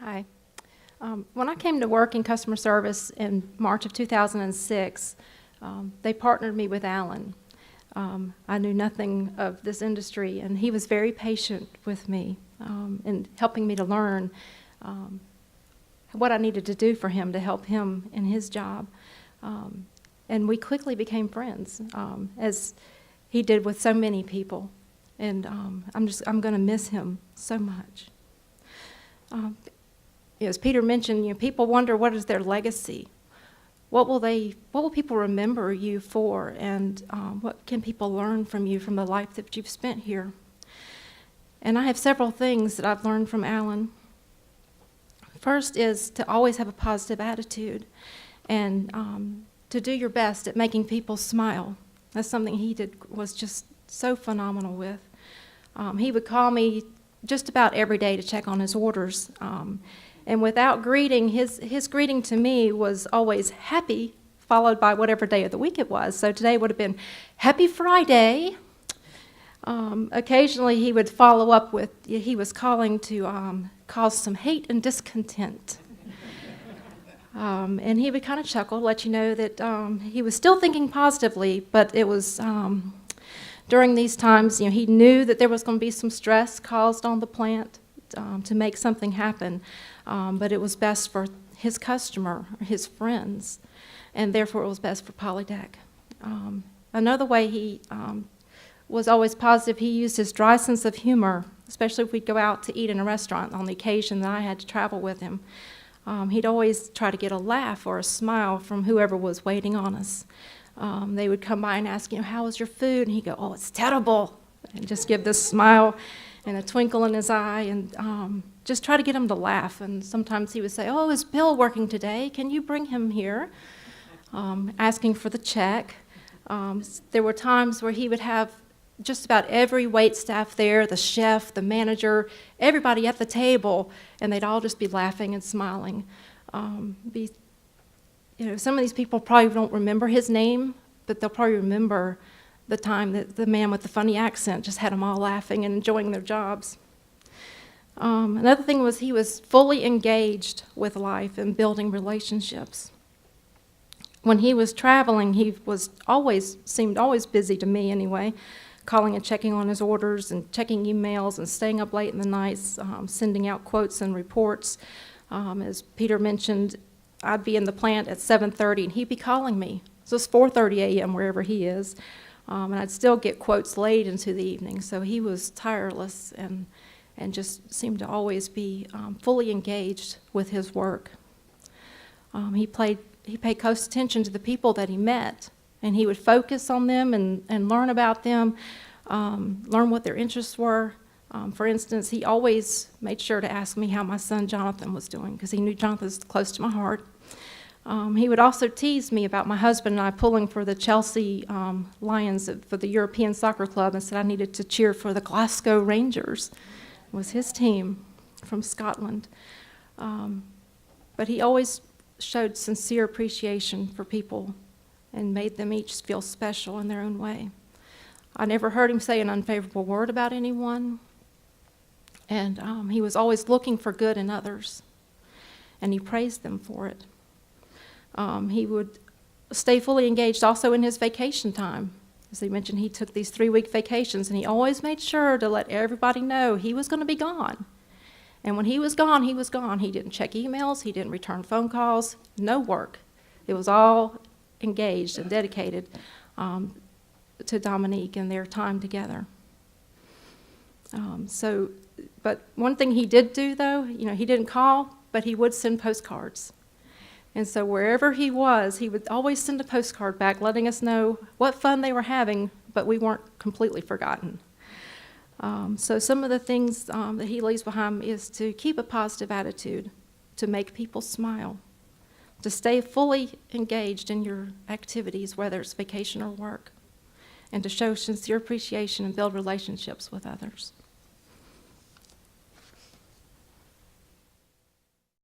Hi. When I came to work in customer service in March of 2006, they partnered me with Alan. I knew nothing of this industry, and he was very patient with me in helping me to learn what I needed to do for him to help him in his job. And we quickly became friends, as he did with so many people. And I'm going to miss him so much. As Peter mentioned, people wonder, what is their legacy? What will people remember you for, and what can people learn from you from the life that you've spent here? And I have several things that I've learned from Alan. First is to always have a positive attitude, and to do your best at making people smile. That's something he was just so phenomenal with. He would call me just about every day to check on his orders. And without greeting, his greeting to me was always happy, followed by whatever day of the week it was. So today would have been Happy Friday. Occasionally he would follow up with, he was calling to cause some hate and discontent. And he would kind of chuckle, let you know that he was still thinking positively, but it was during these times, he knew that there was going to be some stress caused on the plant to make something happen. But it was best for his customer, his friends, and therefore it was best for Polydeck. Another way he was always positive, he used his dry sense of humor, especially if we'd go out to eat in a restaurant on the occasion that I had to travel with him. He'd always try to get a laugh or a smile from whoever was waiting on us. They would come by and ask, how was your food? And he'd go, oh, it's terrible, and just give this smile and a twinkle in his eye, and just try to get him to laugh. And sometimes he would say, oh, is Bill working today? Can you bring him here? Asking for the check. There were times where he would have just about every wait staff there, the chef, the manager, everybody at the table, and they'd all just be laughing and smiling. Some of these people probably don't remember his name, but they'll probably remember the time that the man with the funny accent just had them all laughing and enjoying their jobs. Another thing was he was fully engaged with life and building relationships. When he was traveling, he was seemed always busy to me anyway, calling and checking on his orders and checking emails and staying up late in the nights, sending out quotes and reports. As Peter mentioned, I'd be in the plant at 7:30 and he'd be calling me. So it's 4:30 a.m. wherever he is. And I'd still get quotes late into the evening. So he was tireless and just seemed to always be fully engaged with his work. He paid close attention to the people that he met, and he would focus on them and learn about them, learn what their interests were. For instance, he always made sure to ask me how my son Jonathan was doing, because he knew Jonathan was close to my heart. He would also tease me about my husband and I pulling for the Chelsea Lions for the European Soccer Club, and said I needed to cheer for the Glasgow Rangers. It was his team from Scotland. But he always showed sincere appreciation for people and made them each feel special in their own way. I never heard him say an unfavorable word about anyone, and he was always looking for good in others, and he praised them for it. He would stay fully engaged also in his vacation time. As he mentioned, he took these 3-week vacations, and he always made sure to let everybody know he was going to be gone. And when he was gone, he was gone. He didn't check emails. He didn't return phone calls. No work. It was all engaged and dedicated to Dominique and their time together. But one thing he did do, though, he didn't call, but he would send postcards. And so wherever he was, he would always send a postcard back letting us know what fun they were having, but we weren't completely forgotten. So some of the things that he leaves behind is to keep a positive attitude, to make people smile, to stay fully engaged in your activities, whether it's vacation or work, and to show sincere appreciation and build relationships with others.